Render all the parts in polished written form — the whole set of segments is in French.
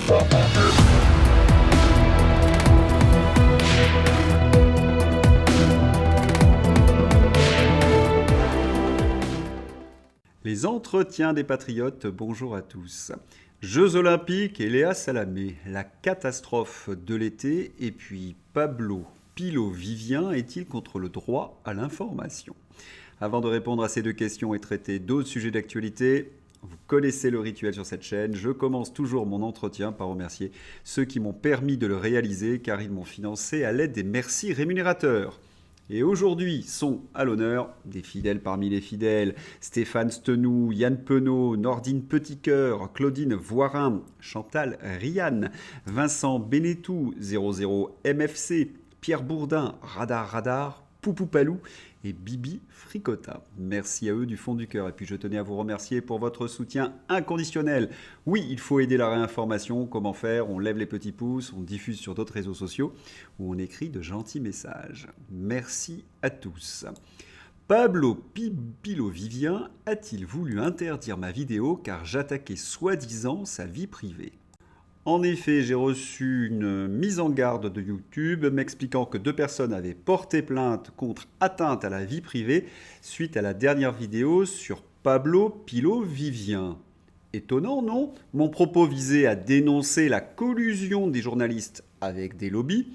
Les entretiens des patriotes, bonjour à tous. Jeux olympiques et Léa Salamé, la catastrophe de l'été, et puis Pablo Pilot-Vivien est-il contre le droit à l'information? Avant de répondre à ces deux questions et traiter d'autres sujets d'actualité, vous connaissez le rituel sur cette chaîne, je commence toujours mon entretien par remercier ceux qui m'ont permis de le réaliser car ils m'ont financé à l'aide des merci rémunérateurs. Et aujourd'hui sont à l'honneur des fidèles parmi les fidèles, Stéphane Stenou, Yann Penaud, Nordine Petitcœur, Claudine Voirin, Chantal Rianne, Vincent Benetou, 00 MFC, Pierre Bourdin, Radar, Poupoupalou et Bibi Fricota. Merci à eux du fond du cœur. Et puis je tenais à vous remercier pour votre soutien inconditionnel. Oui, il faut aider la réinformation. Comment faire? On lève les petits pouces, on diffuse sur d'autres réseaux sociaux ou on écrit de gentils messages. Merci à tous. Pablo Pilot-Vivien a-t-il voulu interdire ma vidéo car j'attaquais soi-disant sa vie privée? En effet, j'ai reçu une mise en garde de YouTube m'expliquant que 2 personnes avaient porté plainte contre atteinte à la vie privée suite à la dernière vidéo sur Pablo Pilot-Vivien. Étonnant, non? Mon propos visait à dénoncer la collusion des journalistes avec des lobbies.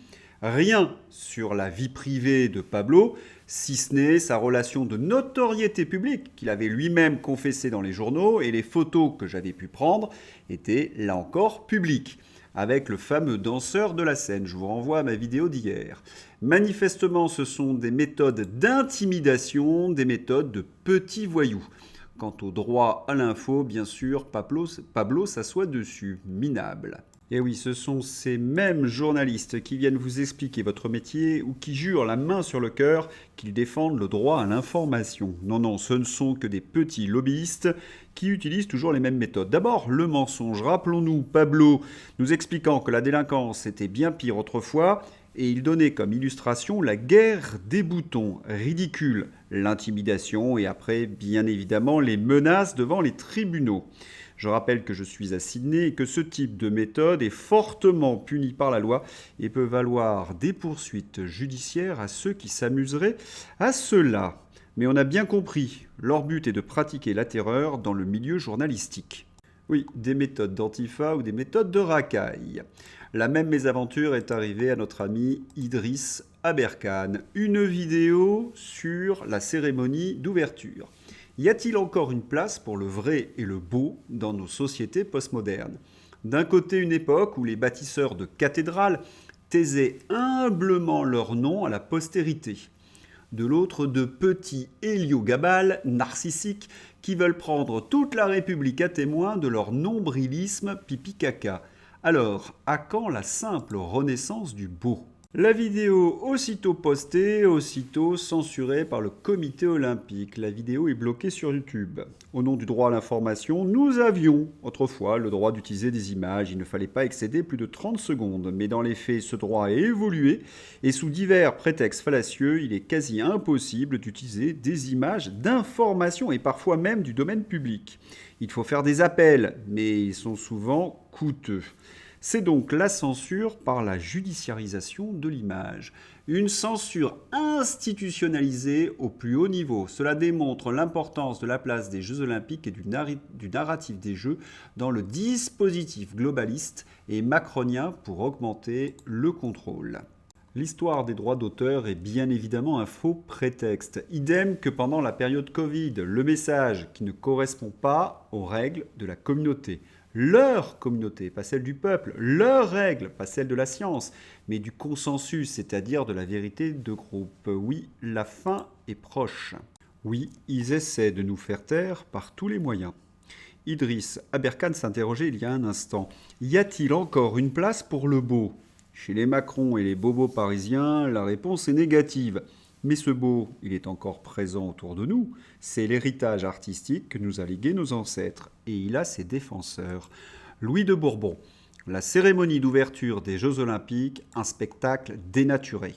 Rien sur la vie privée de Pablo, si ce n'est sa relation de notoriété publique qu'il avait lui-même confessée dans les journaux et les photos que j'avais pu prendre étaient là encore publiques, avec le fameux danseur de la scène. Je vous renvoie à ma vidéo d'hier. Manifestement, ce sont des méthodes d'intimidation, des méthodes de petits voyous. Quant au droit à l'info, bien sûr, Pablo s'assoit dessus, minable. Et oui, ce sont ces mêmes journalistes qui viennent vous expliquer votre métier ou qui jurent la main sur le cœur qu'ils défendent le droit à l'information. Non, ce ne sont que des petits lobbyistes qui utilisent toujours les mêmes méthodes. D'abord, le mensonge. Rappelons-nous Pablo nous expliquant que la délinquance était bien pire autrefois et il donnait comme illustration la guerre des boutons. Ridicule, l'intimidation et après, bien évidemment, les menaces devant les tribunaux. Je rappelle que je suis à Sydney et que ce type de méthode est fortement puni par la loi et peut valoir des poursuites judiciaires à ceux qui s'amuseraient à cela. Mais on a bien compris, leur but est de pratiquer la terreur dans le milieu journalistique. Oui, des méthodes d'Antifa ou des méthodes de racaille. La même mésaventure est arrivée à notre ami Idriss Aberkane. Une vidéo sur la cérémonie d'ouverture. Y a-t-il encore une place pour le vrai et le beau dans nos sociétés postmodernes? D'un côté, une époque où les bâtisseurs de cathédrales taisaient humblement leur nom à la postérité. De l'autre, de petits héliogabales narcissiques qui veulent prendre toute la République à témoin de leur nombrilisme pipi-caca. Alors, à quand la simple renaissance du beau? La vidéo aussitôt postée, aussitôt censurée par le comité olympique. La vidéo est bloquée sur YouTube. Au nom du droit à l'information, nous avions autrefois le droit d'utiliser des images. Il ne fallait pas excéder plus de 30 secondes. Mais dans les faits, ce droit a évolué et sous divers prétextes fallacieux, il est quasi impossible d'utiliser des images d'information et parfois même du domaine public. Il faut faire des appels, mais ils sont souvent coûteux. C'est donc la censure par la judiciarisation de l'image. Une censure institutionnalisée au plus haut niveau. Cela démontre l'importance de la place des Jeux Olympiques et du narratif des Jeux dans le dispositif globaliste et macronien pour augmenter le contrôle. L'histoire des droits d'auteur est bien évidemment un faux prétexte. Idem que pendant la période Covid, le message qui ne correspond pas aux règles de la communauté. Leur communauté, pas celle du peuple, leurs règles, pas celle de la science, mais du consensus, c'est-à-dire de la vérité de groupe. Oui, la fin est proche. Oui, ils essaient de nous faire taire par tous les moyens. Idriss Aberkane s'interrogeait il y a un instant. Y a-t-il encore une place pour le beau? Chez les Macron et les bobos parisiens, la réponse est négative. Mais ce beau, il est encore présent autour de nous. C'est l'héritage artistique que nous a légué nos ancêtres. Et il a ses défenseurs. Louis de Bourbon. La cérémonie d'ouverture des Jeux Olympiques, un spectacle dénaturé.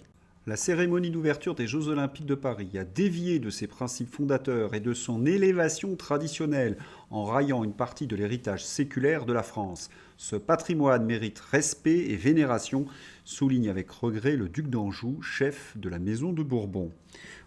La cérémonie d'ouverture des Jeux Olympiques de Paris a dévié de ses principes fondateurs et de son élévation traditionnelle en raillant une partie de l'héritage séculaire de la France. Ce patrimoine mérite respect et vénération, souligne avec regret le duc d'Anjou, chef de la maison de Bourbon.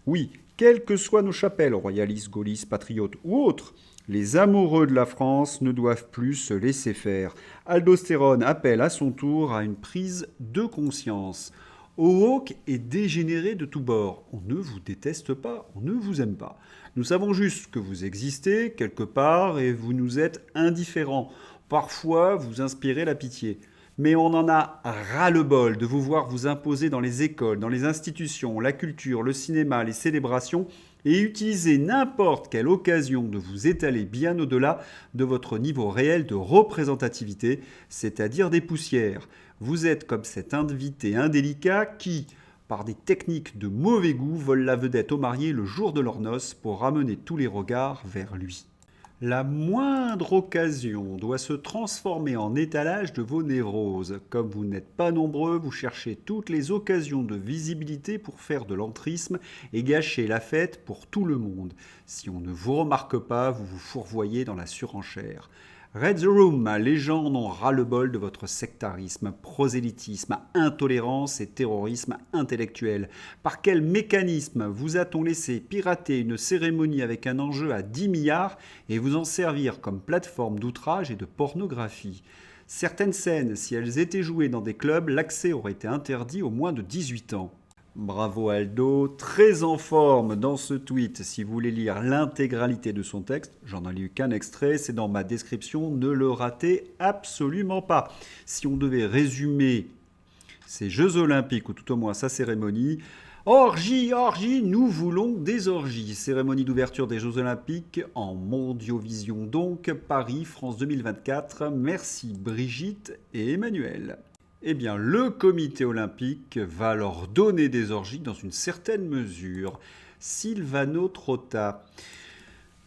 Oui, quelles que soient nos chapelles, royalistes, gaullistes, patriotes ou autres, les amoureux de la France ne doivent plus se laisser faire. Aldostérone appelle à son tour à une prise de conscience. Woke et dégénéré de tous bords. On ne vous déteste pas, on ne vous aime pas. Nous savons juste que vous existez quelque part et vous nous êtes indifférents. Parfois, vous inspirez la pitié. Mais on en a ras-le-bol de vous voir vous imposer dans les écoles, dans les institutions, la culture, le cinéma, les célébrations, et utiliser n'importe quelle occasion de vous étaler bien au-delà de votre niveau réel de représentativité, c'est-à-dire des poussières. Vous êtes comme cet invité indélicat qui, par des techniques de mauvais goût, vole la vedette aux mariés le jour de leurs noces pour ramener tous les regards vers lui. La moindre occasion doit se transformer en étalage de vos névroses. Comme vous n'êtes pas nombreux, vous cherchez toutes les occasions de visibilité pour faire de l'entrisme et gâcher la fête pour tout le monde. Si on ne vous remarque pas, vous vous fourvoyez dans la surenchère. Read the room, les gens en ont ras-le-bol de votre sectarisme, prosélytisme, intolérance et terrorisme intellectuel. Par quel mécanisme vous a-t-on laissé pirater une cérémonie avec un enjeu à 10 milliards et vous en servir comme plateforme d'outrage et de pornographie ? Certaines scènes, si elles étaient jouées dans des clubs, l'accès aurait été interdit aux moins de 18 ans. Bravo Aldo, très en forme dans ce tweet. Si vous voulez lire l'intégralité de son texte, j'en ai lu qu'un extrait, c'est dans ma description, ne le ratez absolument pas. Si on devait résumer ces Jeux Olympiques, ou tout au moins sa cérémonie, orgie, orgie, nous voulons des orgies. Cérémonie d'ouverture des Jeux Olympiques en Mondiovision donc, Paris, France 2024. Merci Brigitte et Emmanuel. Eh bien, le comité olympique va leur donner des orgies dans une certaine mesure. Silvano Trotta.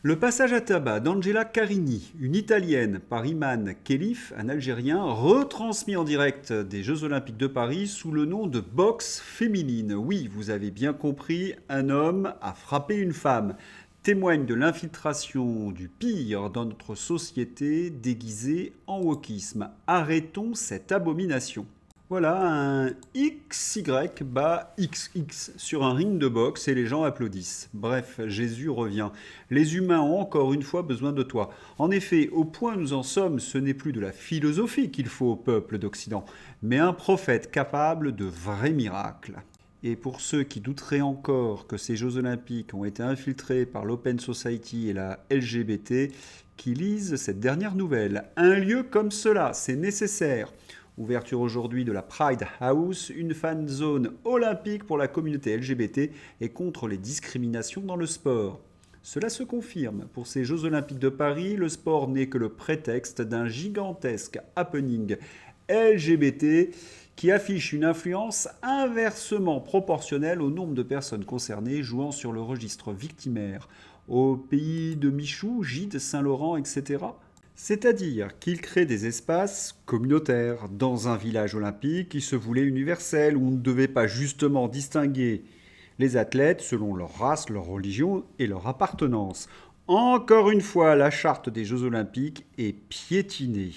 Le passage à tabac d'Angela Carini, une Italienne, par Iman Khelif, un Algérien, retransmis en direct des Jeux Olympiques de Paris sous le nom de boxe féminine. Oui, vous avez bien compris, un homme a frappé une femme. Témoigne de l'infiltration du pire dans notre société déguisée en wokisme. Arrêtons cette abomination. Voilà, un XY bat XX sur un ring de boxe et les gens applaudissent. Bref, Jésus revient. Les humains ont encore une fois besoin de toi. En effet, au point où nous en sommes, ce n'est plus de la philosophie qu'il faut au peuple d'Occident, mais un prophète capable de vrais miracles. Et pour ceux qui douteraient encore que ces Jeux Olympiques ont été infiltrés par l'Open Society et la LGBT, qui lisent cette dernière nouvelle. Un lieu comme cela, c'est nécessaire. Ouverture aujourd'hui de la Pride House, une fan zone olympique pour la communauté LGBT et contre les discriminations dans le sport. Cela se confirme. Pour ces Jeux Olympiques de Paris, le sport n'est que le prétexte d'un gigantesque happening LGBT qui affiche une influence inversement proportionnelle au nombre de personnes concernées jouant sur le registre victimaire, au pays de Michou, Gide, Saint-Laurent, etc. C'est-à-dire qu'il crée des espaces communautaires dans un village olympique qui se voulait universel, où on ne devait pas justement distinguer les athlètes selon leur race, leur religion et leur appartenance. Encore une fois, la charte des Jeux Olympiques est piétinée.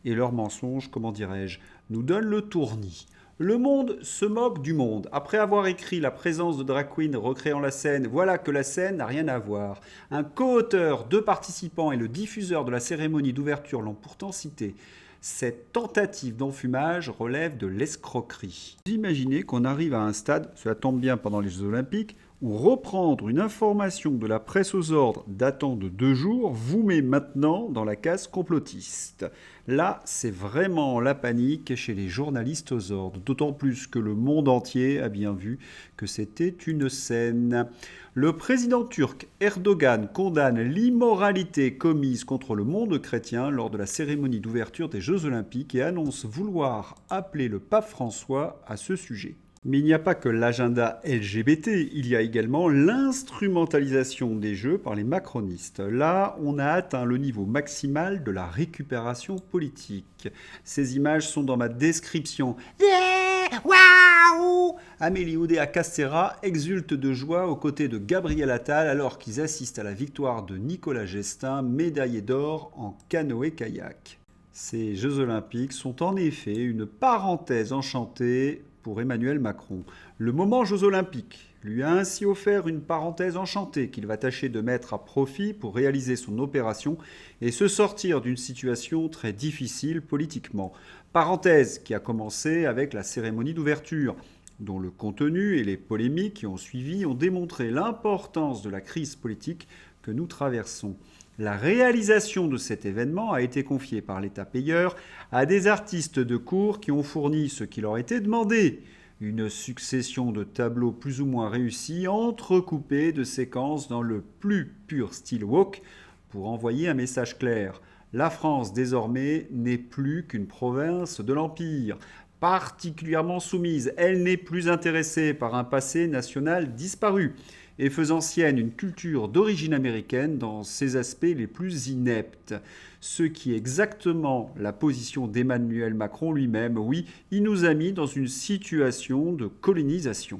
Et leur mensonge, comment dirais-je, nous donne le tournis. Le monde se moque du monde. Après avoir écrit la présence de drag queen recréant la scène, voilà que la scène n'a rien à voir. Un co-auteur, 2 participants et le diffuseur de la cérémonie d'ouverture l'ont pourtant cité. Cette tentative d'enfumage relève de l'escroquerie. Vous imaginez qu'on arrive à un stade, cela tombe bien pendant les Jeux Olympiques, où reprendre une information de la presse aux ordres datant de 2 jours vous met maintenant dans la case complotiste. Là, c'est vraiment la panique chez les journalistes aux ordres, d'autant plus que le monde entier a bien vu que c'était une scène. Le président turc Erdogan condamne l'immoralité commise contre le monde chrétien lors de la cérémonie d'ouverture des Jeux Olympiques et annonce vouloir appeler le pape François à ce sujet. Mais il n'y a pas que l'agenda LGBT, il y a également l'instrumentalisation des Jeux par les macronistes. Là, on a atteint le niveau maximal de la récupération politique. Ces images sont dans ma description. Yeah, Waouh! Amélie Oudéa-Castéra exulte de joie aux côtés de Gabriel Attal alors qu'ils assistent à la victoire de Nicolas Gestin, médaillé d'or en canoë-kayak. Ces Jeux Olympiques sont en effet une parenthèse enchantée pour Emmanuel Macron. Le moment Jeux Olympiques lui a ainsi offert une parenthèse enchantée qu'il va tâcher de mettre à profit pour réaliser son opération et se sortir d'une situation très difficile politiquement. Parenthèse qui a commencé avec la cérémonie d'ouverture, dont le contenu et les polémiques qui ont suivi ont démontré l'importance de la crise politique que nous traversons. La réalisation de cet événement a été confiée par l'État payeur à des artistes de cour qui ont fourni ce qui leur était demandé. Une succession de tableaux plus ou moins réussis, entrecoupés de séquences dans le plus pur style woke, pour envoyer un message clair. La France, désormais, n'est plus qu'une province de l'Empire. Particulièrement soumise, elle n'est plus intéressée par un passé national disparu et faisant sienne une culture d'origine américaine dans ses aspects les plus ineptes. Ce qui est exactement la position d'Emmanuel Macron lui-même. Oui, il nous a mis dans une situation de colonisation.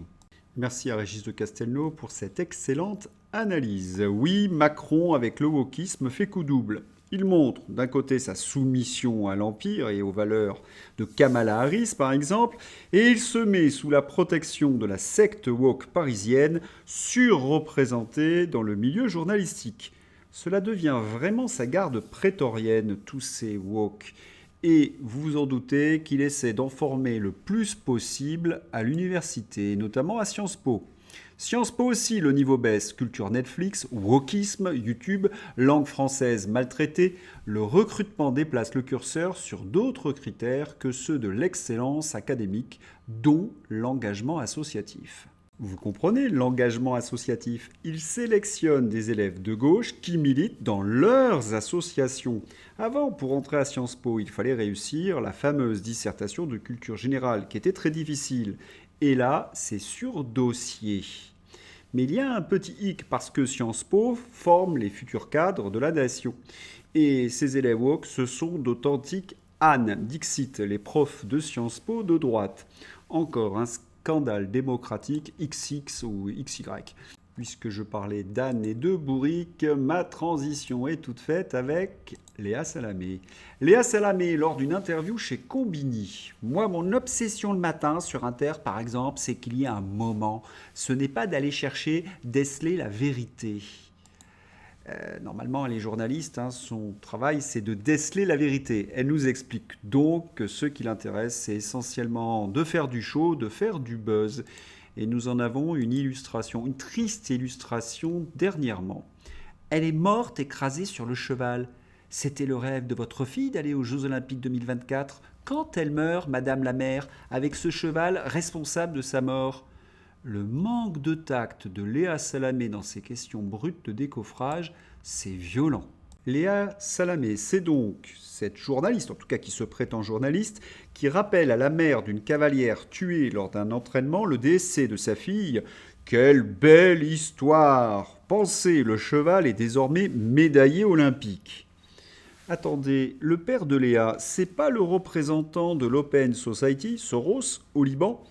Merci à Régis de Castelnau pour cette excellente analyse. Oui, Macron, avec le wokisme, fait coup double. Il montre d'un côté sa soumission à l'Empire et aux valeurs de Kamala Harris par exemple, et il se met sous la protection de la secte woke parisienne, surreprésentée dans le milieu journalistique. Cela devient vraiment sa garde prétorienne, tous ces woke. Et vous vous en doutez qu'il essaie d'en former le plus possible à l'université, notamment à Sciences Po. Sciences Po aussi, le niveau baisse. Culture Netflix, wokisme, YouTube, langue française maltraitée. Le recrutement déplace le curseur sur d'autres critères que ceux de l'excellence académique, dont l'engagement associatif. Vous comprenez l'engagement associatif? Ils sélectionnent des élèves de gauche qui militent dans leurs associations. Avant, pour entrer à Sciences Po, il fallait réussir la fameuse dissertation de culture générale, qui était très difficile. Et là, c'est sur dossier. Mais il y a un petit hic parce que Sciences Po forme les futurs cadres de la nation. Et ces élèves woke, ce sont d'authentiques ânes, dixit les profs de Sciences Po de droite. Encore un scandale démocratique XX ou XY. Puisque je parlais d'âne et de bourrique, ma transition est toute faite avec Léa Salamé. Léa Salamé, lors d'une interview chez Combini. Moi, mon obsession le matin sur Inter, par exemple, c'est qu'il y a un moment. Ce n'est pas d'aller chercher, déceler la vérité. Normalement, les journalistes, son travail, c'est de déceler la vérité. Elle nous explique donc que ce qui l'intéresse, c'est essentiellement de faire du show, de faire du buzz. Et nous en avons une illustration, une triste illustration dernièrement. Elle est morte écrasée sur le cheval. C'était le rêve de votre fille d'aller aux Jeux Olympiques 2024. Quand elle meurt, Madame la mère, avec ce cheval responsable de sa mort. Le manque de tact de Léa Salamé dans ces questions brutes de décoffrage, c'est violent. Léa Salamé, c'est donc cette journaliste, en tout cas qui se prétend journaliste, qui rappelle à la mère d'une cavalière tuée lors d'un entraînement le décès de sa fille. Quelle belle histoire! Pensez, le cheval est désormais médaillé olympique. Attendez, le père de Léa, c'est pas le représentant de l'Open Society, Soros, au Liban?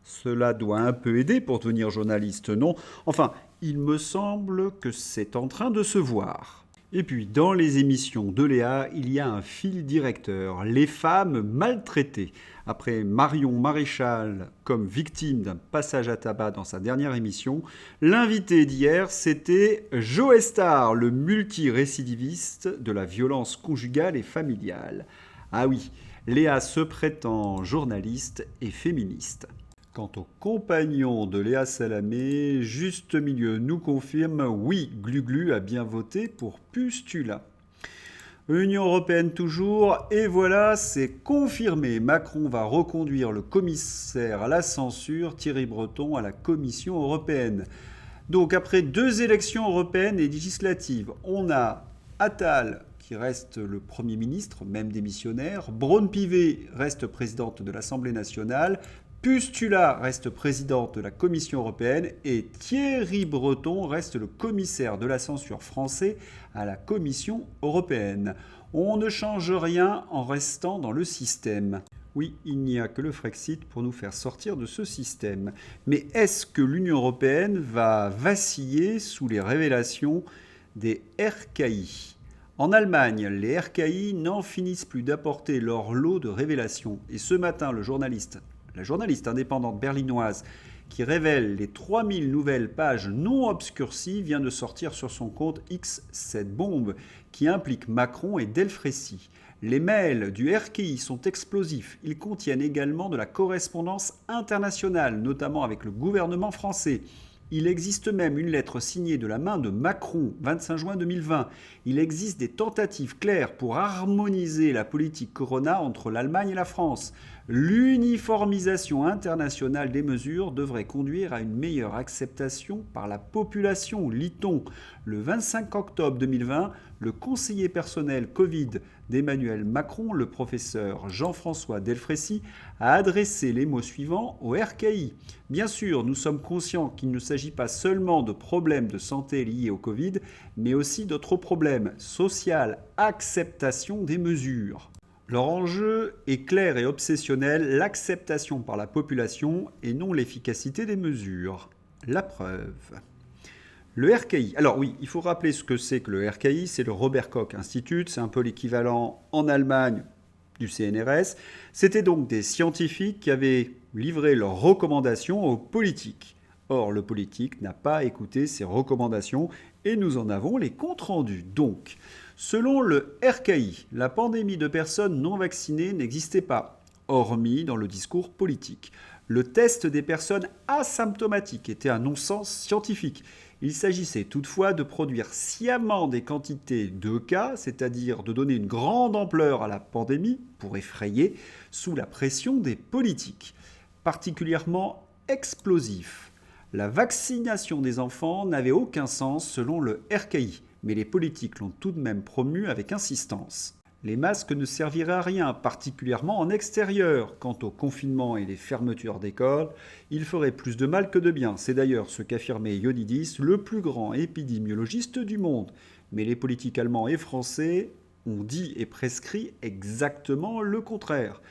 Cela doit un peu aider pour devenir journaliste, non? Enfin, il me semble que c'est en train de se voir. Et puis, dans les émissions de Léa, il y a un fil directeur, les femmes maltraitées. Après Marion Maréchal comme victime d'un passage à tabac dans sa dernière émission, l'invité d'hier, c'était Joe Star, le multirécidiviste de la violence conjugale et familiale. Ah oui, Léa se prétend journaliste et féministe. Quant aux compagnons de Léa Salamé, Juste Milieu nous confirme, oui, Gluglu a bien voté pour Pustula. Union européenne toujours, et voilà, c'est confirmé. Macron va reconduire le commissaire à la censure, Thierry Breton, à la Commission européenne. Donc après 2 élections européennes et législatives, on a Attal qui reste le Premier ministre, même démissionnaire, Braun-Pivet reste présidente de l'Assemblée nationale, Pustula reste présidente de la Commission européenne et Thierry Breton reste le commissaire de la censure français à la Commission européenne. On ne change rien en restant dans le système. Oui, il n'y a que le Frexit pour nous faire sortir de ce système. Mais est-ce que l'Union européenne va vaciller sous les révélations des RKI? En Allemagne, les RKI n'en finissent plus d'apporter leur lot de révélations. Et ce matin, la journaliste indépendante berlinoise qui révèle les 3000 nouvelles pages non obscurcies vient de sortir sur son compte X cette bombe qui implique Macron et Delfrécy. Les mails du RKI sont explosifs. Ils contiennent également de la correspondance internationale, notamment avec le gouvernement français. Il existe même une lettre signée de la main de Macron, 25 juin 2020. Il existe des tentatives claires pour harmoniser la politique Corona entre l'Allemagne et la France. L'uniformisation internationale des mesures devrait conduire à une meilleure acceptation par la population, lit-on. Le 25 octobre 2020, le conseiller personnel Covid d'Emmanuel Macron, le professeur Jean-François Delfrécy, a adressé les mots suivants au RKI. Bien sûr, nous sommes conscients qu'il ne s'agit pas seulement de problèmes de santé liés au Covid, mais aussi d'autres problèmes, social, acceptation des mesures. Leur enjeu est clair et obsessionnel, l'acceptation par la population et non l'efficacité des mesures. La preuve. Le RKI. Alors oui, il faut rappeler ce que c'est que le RKI, c'est le Robert Koch Institute, c'est un peu l'équivalent en Allemagne du CNRS. C'était donc des scientifiques qui avaient livré leurs recommandations aux politiques. Or, le politique n'a pas écouté ces recommandations et nous en avons les comptes rendus. Donc, selon le RKI, la pandémie de personnes non vaccinées n'existait pas, hormis dans le discours politique. Le test des personnes asymptomatiques était un non-sens scientifique. Il s'agissait toutefois de produire sciemment des quantités de cas, c'est-à-dire de donner une grande ampleur à la pandémie pour effrayer sous la pression des politiques. Particulièrement explosif. La vaccination des enfants n'avait aucun sens selon le RKI, mais les politiques l'ont tout de même promu avec insistance. Les masques ne serviraient à rien, particulièrement en extérieur. Quant au confinement et les fermetures d'écoles, ils feraient plus de mal que de bien. C'est d'ailleurs ce qu'affirmait Ioannidis, le plus grand épidémiologiste du monde. Mais les politiques allemands et français ont dit et prescrit exactement le contraire.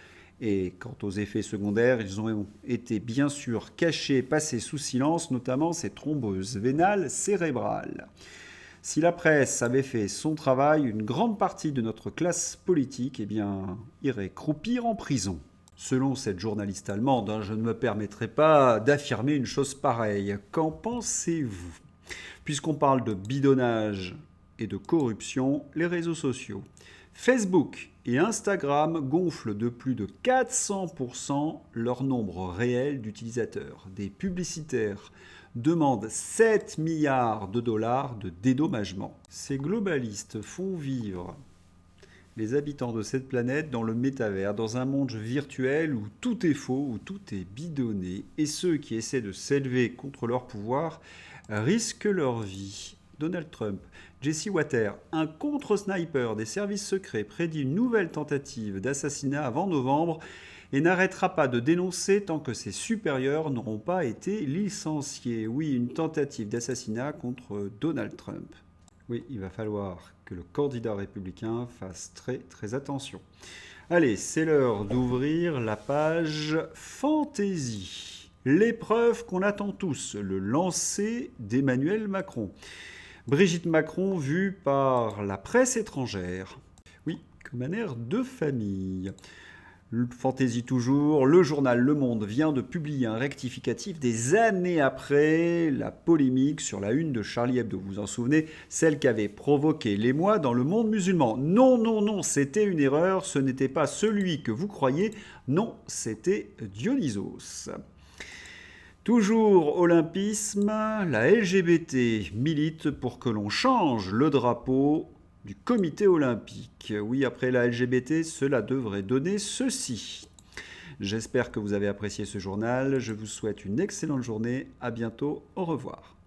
Et quant aux effets secondaires, ils ont été bien sûr cachés, passés sous silence, notamment ces thromboses vénales cérébrales. Si la presse avait fait son travail, une grande partie de notre classe politique irait croupir en prison. Selon cette journaliste allemande, je ne me permettrai pas d'affirmer une chose pareille. Qu'en pensez-vous? Puisqu'on parle de bidonnage et de corruption, les réseaux sociaux. Facebook et Instagram gonflent de plus de 400% leur nombre réel d'utilisateurs. Des publicitaires demandent 7 milliards de dollars de dédommagement. Ces globalistes font vivre les habitants de cette planète dans le métavers, dans un monde virtuel où tout est faux, où tout est bidonné, et ceux qui essaient de s'élever contre leur pouvoir risquent leur vie. Donald Trump, Jesse Watter, un contre-sniper des services secrets, prédit une nouvelle tentative d'assassinat avant novembre et n'arrêtera pas de dénoncer tant que ses supérieurs n'auront pas été licenciés. Oui, une tentative d'assassinat contre Donald Trump. Oui, il va falloir que le candidat républicain fasse très très attention. Allez, c'est l'heure d'ouvrir la page Fantaisie. L'épreuve qu'on attend tous, le lancer d'Emmanuel Macron. Brigitte Macron vue par la presse étrangère. Oui, comme un air de famille. Fantaisie toujours, le journal Le Monde vient de publier un rectificatif des années après la polémique sur la une de Charlie Hebdo. Vous vous en souvenez, celle qui avait provoqué l'émoi dans le monde musulman. Non, non, non, c'était une erreur, ce n'était pas celui que vous croyez, non, c'était Dionysos. Toujours olympisme, la LGBT milite pour que l'on change le drapeau du comité olympique. Oui, après la LGBT, cela devrait donner ceci. J'espère que vous avez apprécié ce journal. Je vous souhaite une excellente journée. À bientôt. Au revoir.